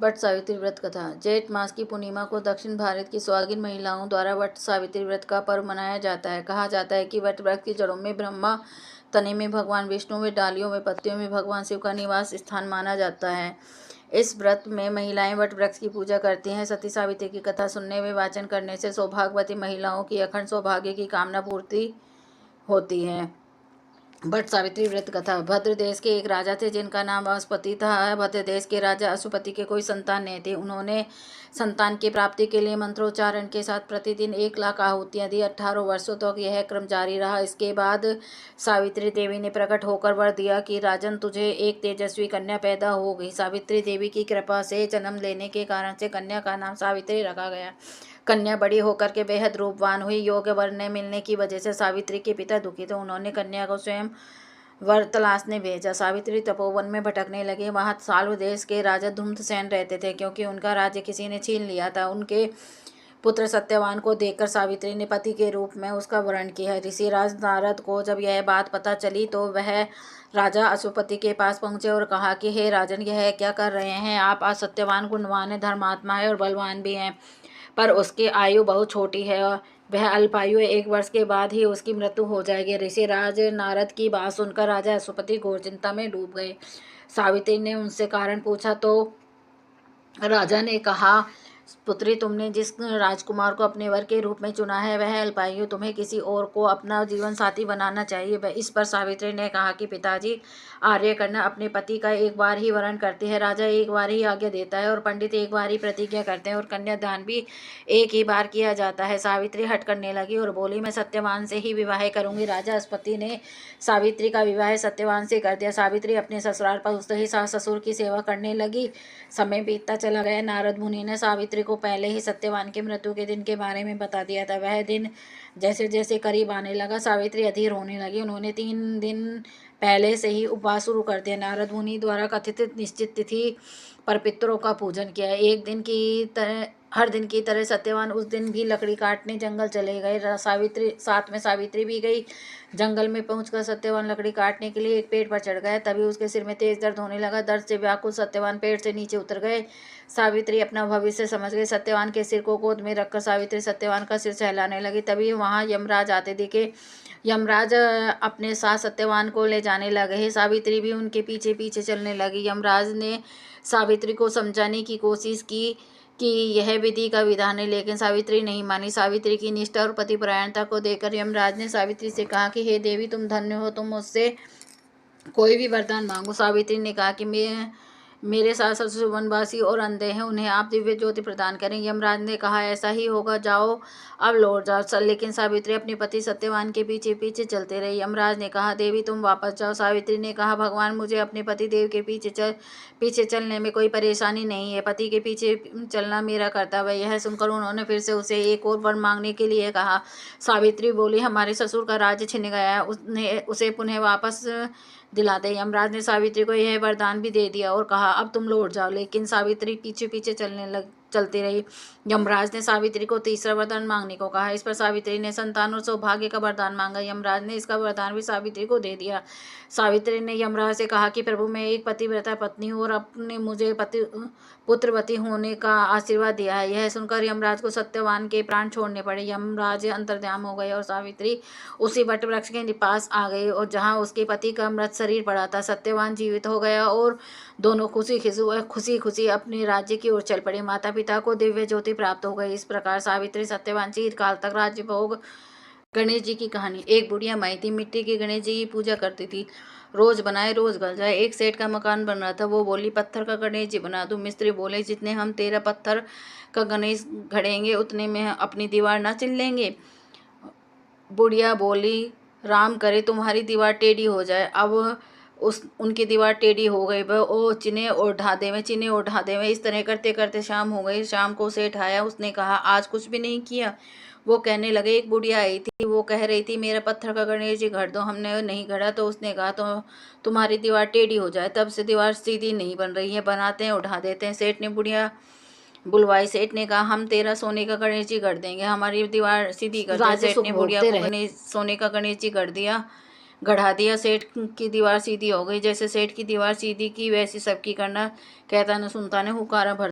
वट सावित्री व्रत कथा। जेठ मास की पूर्णिमा को दक्षिण भारत की सुहागिन महिलाओं द्वारा वट सावित्री व्रत का पर्व मनाया जाता है। कहा जाता है कि वट व्रत की जड़ों में ब्रह्मा, तने में भगवान विष्णु, में डालियों में पत्तियों में भगवान शिव का निवास स्थान माना जाता है। इस व्रत में महिलाएं वट वृक्ष की पूजा करती हैं। सती सावित्री की कथा सुनने व वाचन करने से सौभाग्यवती महिलाओं की अखंड सौभाग्य की कामना पूर्ति होती है। वट सावित्री व्रत कथा। भद्र देश के एक राजा थे जिनका नाम अश्वपति था। भद्र देश के राजा अश्वपति के कोई संतान नहीं थी। उन्होंने संतान की प्राप्ति के लिए मंत्रोच्चारण के साथ प्रतिदिन 1,00,000 आहुतियाँ दी। 18 वर्षों तक यह क्रम जारी रहा। इसके बाद सावित्री देवी ने प्रकट होकर वर दिया कि राजन, तुझे एक तेजस्वी कन्या पैदा हो गई। सावित्री देवी की कृपा से जन्म लेने के कारण से कन्या का नाम सावित्री रखा गया। कन्या बड़ी होकर के बेहद रूपवान हुई। योग्य वर न मिलने की वजह से सावित्री के पिता दुखी थे। उन्होंने कन्या को स्वयं वर तलाशने भेजा। सावित्री तपोवन में भटकने लगे। वहां साल्व देश के राजा धूम्रसेन रहते थे, क्योंकि उनका राज्य किसी ने छीन लिया था। उनके पुत्र सत्यवान को देखकर सावित्री ने पति के रूप में उसका वरण किया। ऋषिराज नारद को जब यह बात पता चली तो वह राजा अश्वपति के पास पहुंचे और कहा कि हे राजन, यह क्या कर रहे हैं आप? आज सत्यवान गुणवान है, धर्मात्मा है और बलवान भी है, पर उसकी आयु बहुत छोटी है और वह अल्पायु है। 1 वर्ष के बाद ही उसकी मृत्यु हो जाएगी। ऋषिराज नारद की बात सुनकर राजा अश्वपति घोर चिंता में डूब गए। सावित्री ने उनसे कारण पूछा तो राजा ने कहा, पुत्री, तुमने जिस राजकुमार को अपने वर के रूप में चुना है वह अल्पायु, तुम्हें किसी और को अपना जीवन साथी बनाना चाहिए। वह इस पर सावित्री ने कहा कि पिताजी, आर्यकन्या अपने पति का एक बार ही वरण करती है, राजा एक बार ही आज्ञा देता है और पंडित एक बार ही प्रतिज्ञा करते हैं और कन्यादान भी एक ही बार किया जाता है। सावित्री हट करने लगी और बोली, मैं सत्यवान से ही विवाह करूंगी। राजा अश्वपति ने सावित्री का विवाह सत्यवान से कर दिया। सावित्री अपने ससुराल पहुंचते ही सास ससुर की सेवा करने लगी। समय बीतता चला गया। नारद मुनि ने सावित्री को पहले ही सत्यवान की मृत्यु के दिन के बारे में बता दिया था। वह दिन जैसे जैसे करीब आने लगा, सावित्री अधीर होने लगी। उन्होंने 3 दिन पहले से ही उपवास शुरू कर दिया। नारद मुनि द्वारा कथित निश्चित तिथि पर पितरों का पूजन किया। हर दिन की तरह सत्यवान उस दिन भी लकड़ी काटने जंगल चले गए। साथ में सावित्री भी गई। जंगल में पहुंचकर सत्यवान लकड़ी काटने के लिए एक पेड़ पर चढ़ गया। तभी उसके सिर में तेज दर्द होने लगा। दर्द से व्याकुल सत्यवान पेड़ से नीचे उतर गए। सावित्री अपना भविष्य समझ गई। सत्यवान के सिर को गोद में रखकर सावित्री सत्यवान का सिर सहलाने लगी। तभी वहां यमराज आते दिखे। यमराज अपने साथ सत्यवान को ले जाने लगे। सावित्री भी उनके पीछे पीछे चलने लगी। यमराज ने सावित्री को समझाने की कोशिश की कि यह विधि का विधान है, लेकिन सावित्री नहीं मानी। सावित्री की निष्ठा और पतिपरायणता को देखकर यमराज ने सावित्री से कहा कि हे देवी, तुम धन्य हो, तुम मुझसे कोई भी वरदान मांगो। सावित्री ने कहा कि मेरे सास ससुर वनवासी और अंधे हैं, उन्हें आप दिव्य ज्योति प्रदान करें। यमराज ने कहा, ऐसा ही होगा, जाओ अब लौट जाओ। लेकिन सावित्री अपने पति सत्यवान के पीछे पीछे चलते रही। यमराज ने कहा, देवी तुम वापस जाओ। सावित्री ने कहा, भगवान, मुझे अपने पति देव के पीछे चलने में कोई परेशानी नहीं है। पति के पीछे चलना मेरा कर्तव्य है। यह सुनकर उन्होंने फिर से उसे एक और वर मांगने के लिए कहा। सावित्री बोली, हमारे ससुर का राज्य छिन गया है, उसे पुनः वापस दिला दे। यमराज ने सावित्री को यह वरदान भी दे दिया और कहा, अब तुम लौट जाओ। लेकिन सावित्री पीछे पीछे चलती रही। यमराज ने सावित्री को तीसरा वरदान मांगने को कहा। इस पर सावित्री ने संतान और सौभाग्य का वरदान मांगा। यमराज ने इसका वरदान भी सावित्री को दे दिया। सावित्री ने यमराज से कहा कि प्रभु, मैं एक पतिव्रता पत्नी हूँ और अपने मुझे पुत्रवती होने का आशीर्वाद दिया है। यह सुनकर यमराज को सत्यवान के प्राण छोड़ने पड़े। यमराज अंतर्ध्यान हो गए और सावित्री उसी वट वृक्ष के पास आ गई और जहाँ उसके पति का मृत शरीर पड़ा था। सत्यवान जीवित हो गया और दोनों खुशी खुशी अपने राज्य की ओर चल पड़े। माता पिता को दिव्य ज्योति प्राप्त हो गई। इस प्रकार सावित्री सत्यवान चिरकाल तक राज्य भोग। गणेश जी की कहानी। एक बुढ़िया माई थी, मिट्टी के गणेश जी की पूजा करती थी। रोज बनाए रोज गल जाए। एक सेठ का मकान बन रहा था। वो बोली, पत्थर का गणेश जी बना दूं। मिस्त्री बोले, जितने हम तेरा पत्थर का गणेश घड़ेंगे उतने में अपनी दीवार ना चिन लेंगे। बुढ़िया बोली, राम करे तुम्हारी दीवार टेढ़ी हो जाए। अब उनकी दीवार टेढ़ी हो गई। वह ओ चिने और ढा देवे। इस तरह करते करते शाम हो गई। शाम को सेठ आया। उसने कहा, आज कुछ भी नहीं किया? वो कहने लगे, एक बुढ़िया आई थी, वो कह रही थी मेरा पत्थर का गणेश जी घड़ दो। हमने नहीं घड़ा तो उसने कहा तो तुम्हारी दीवार टेढ़ी हो जाए। तब से दीवार सीधी नहीं बन रही है, बनाते हैं उठा देते हैं। सेठ ने बुढ़िया बुलवाई। सेठ ने कहा, हम तेरा सोने का गणेश जी गढ़ देंगे, हमारी दीवार सीधी कर दे। सेठ ने बुढ़िया को सोने का गणेश जी गढ़ दिया। गढ़ा दिया। सेठ की दीवार सीधी हो गई। जैसे सेठ की दीवार सीधी की वैसी सबकी करना। कहता न सुनता ने हुकारा भर